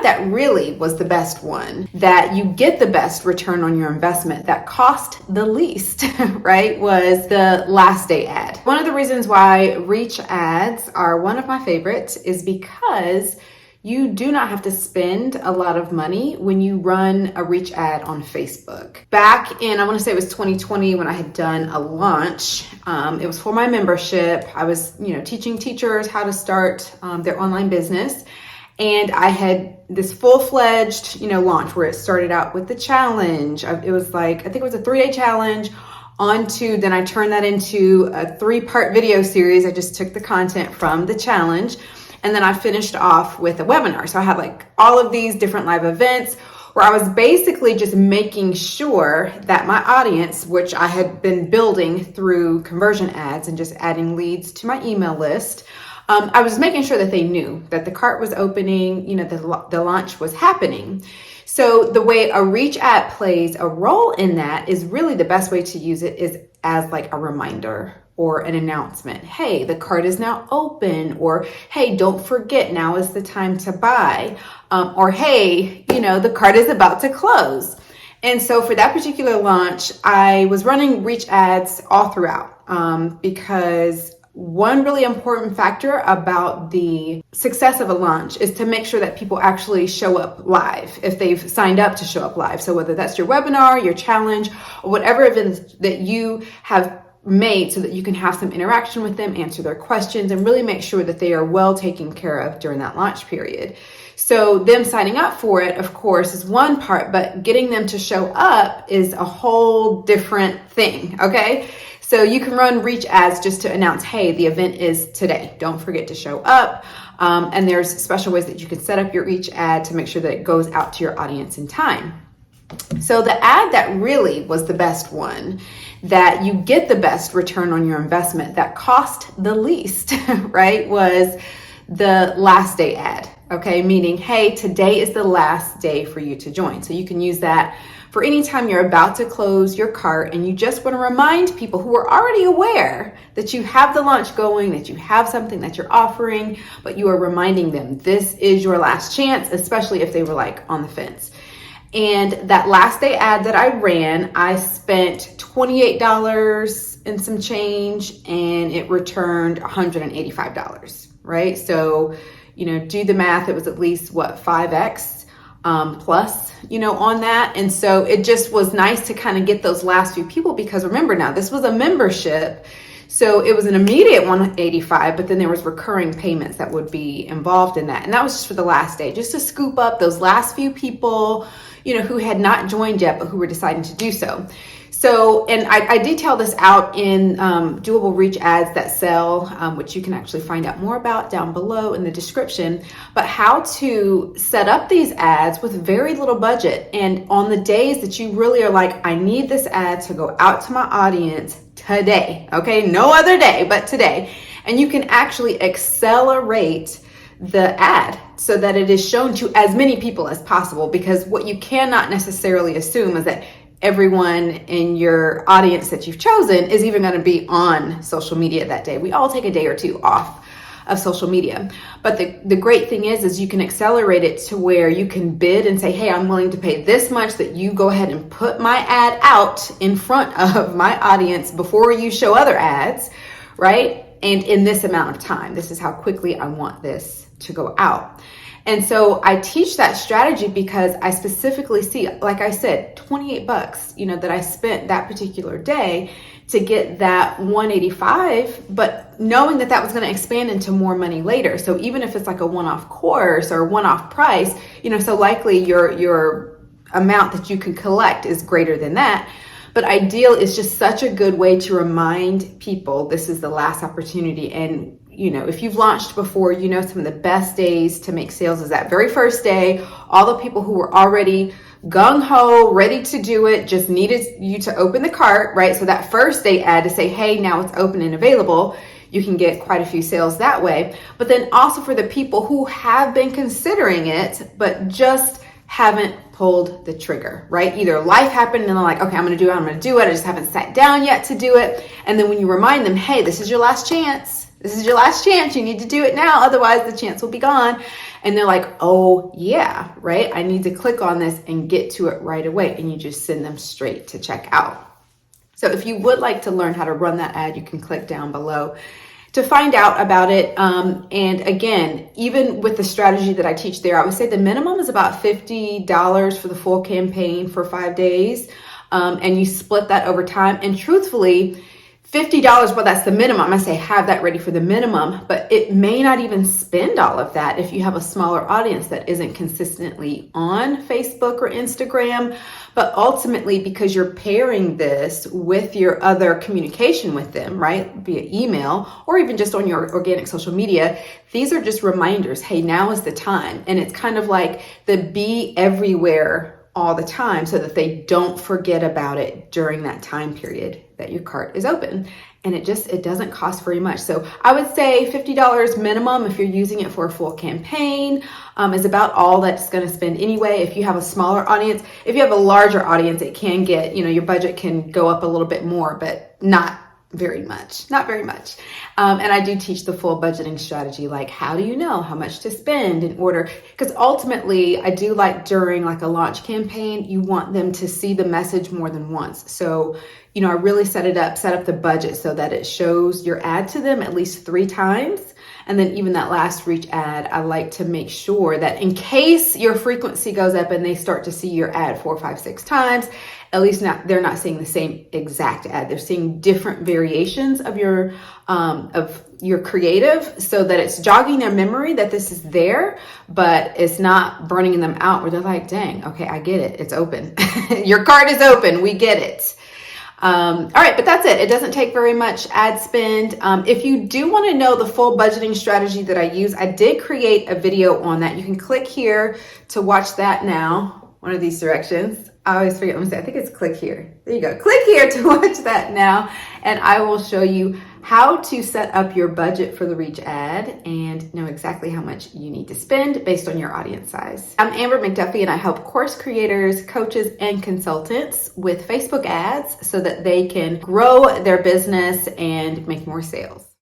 ad that really was the best one, that you get the best return on your investment, that cost the least, right, was the last day ad. One of the reasons why reach ads are one of my favorites is because you do not have to spend a lot of money when you run a reach ad on Facebook. Back in, I want to say it was 2020 when I had done a launch. It was for my membership. I was, teaching teachers how to start their online business. And I had this full-fledged, launch where it started out with the challenge. It was I think it was a 3-day challenge. Then I turned that into a 3-part video series. I just took the content from the challenge. And then I finished off with a webinar. So I had all of these different live events where I was basically just making sure that my audience, which I had been building through conversion ads and just adding leads to my email list, I was making sure that they knew that the cart was opening, the launch was happening. So the way a reach ad plays a role in that is really the best way to use it is as a reminder or an announcement. Hey, the cart is now open, or hey, don't forget, now is the time to buy, or hey, the cart is about to close. And so for that particular launch, I was running reach ads all throughout because one really important factor about the success of a launch is to make sure that people actually show up live if they've signed up to show up live. So whether that's your webinar, your challenge, or whatever event that you have made so that you can have some interaction with them, answer their questions, and really make sure that they are well taken care of during that launch period. So them signing up for it, of course, is one part, but getting them to show up is a whole different thing, okay? So you can run reach ads just to announce, hey, the event is today. Don't forget to show up. And there's special ways that you can set up your reach ad to make sure that it goes out to your audience in time. So the ad that really was the best one, that you get the best return on your investment, that cost the least, right, was the last day ad, okay? Meaning, hey, today is the last day for you to join. So you can use that for any time you're about to close your cart and you just want to remind people who are already aware that you have the launch going, that you have something that you're offering, but you are reminding them this is your last chance, especially if they were on the fence. And that last day ad that I ran, I spent $28 and some change and it returned $185, right? So, do the math, it was at least 5x plus, on that. And so it just was nice to kind of get those last few people, because remember now, this was a membership. So it was an immediate 185, but then there was recurring payments that would be involved in that. And that was just for the last day, just to scoop up those last few people, who had not joined yet, but who were deciding to do so. So, and I detail this out in doable reach ads that sell, which you can actually find out more about down below in the description, but how to set up these ads with very little budget. And on the days that you really are I need this ad to go out to my audience today, okay? No other day, but today. And you can actually accelerate the ad so that it is shown to as many people as possible, because what you cannot necessarily assume is that everyone in your audience that you've chosen is even going to be on social media that day. We all take a day or two off of social media. But the great thing is you can accelerate it to where you can bid and say, hey, I'm willing to pay this much, that you go ahead and put my ad out in front of my audience before you show other ads, right? And in this amount of time, this is how quickly I want this to go out. And so I teach that strategy because I specifically see, like I said, $28, that I spent that particular day to get that 185, but knowing that that was going to expand into more money later. So even if it's a one-off course or one-off price, so likely your amount that you can collect is greater than that. But Ideal is just such a good way to remind people this is the last opportunity. And if you've launched before, some of the best days to make sales is that very first day. All the people who were already gung-ho, ready to do it, just needed you to open the cart, right? So that first day ad to say, hey, now it's open and available, you can get quite a few sales that way. But then also for the people who have been considering it, but just haven't pulled the trigger, right? Either life happened and they're like, okay, I'm going to do it. I just haven't sat down yet to do it. And then when you remind them, hey, this is your last chance This is your last chance. You need to do it now. Otherwise the chance will be gone. And they're like, oh yeah, right? I need to click on this and get to it right away. And you just send them straight to checkout. So if you would like to learn how to run that ad, you can click down below to find out about it. And again, even with the strategy that I teach there, I would say the minimum is about $50 for the full campaign for 5 days. And you split that over time. And truthfully, $50, well, that's the minimum. I say have that ready for the minimum, but it may not even spend all of that if you have a smaller audience that isn't consistently on Facebook or Instagram. But ultimately, because you're pairing this with your other communication with them, right, via email or even just on your organic social media, these are just reminders. Hey, now is the time. And it's kind of like the be everywhere all the time so that they don't forget about it during that time period that your cart is open. And it doesn't cost very much. So I would say $50 minimum if you're using it for a full campaign is about all that's going to spend anyway. If you have a smaller audience, if you have a larger audience, it can get, your budget can go up a little bit more, but not very much. And I do teach the full budgeting strategy, like how do you know how much to spend in order, because ultimately I do like during like a launch campaign, you want them to see the message more than once. So, I really set up the budget so that it shows your ad to them at least 3 times. And then even that last reach ad, I like to make sure that in case your frequency goes up and they start to see your ad 4, 5, 6 times, at least they're not seeing the same exact ad. They're seeing different variations of your creative so that it's jogging their memory that this is there, but it's not burning them out where they're like, dang, okay, I get it. It's open. Your cart is open. We get it. All right, but that's it. It doesn't take very much ad spend. If you do want to know the full budgeting strategy that I use, I did create a video on that. You can click here to watch that now. One of these directions. I always forget. Let me say, I think it's click here. There you go. Click here to watch that now. And I will show you how to set up your budget for the reach ad and know exactly how much you need to spend based on your audience size. I'm Amber McDuffie and I help course creators, coaches, and consultants with Facebook ads so that they can grow their business and make more sales.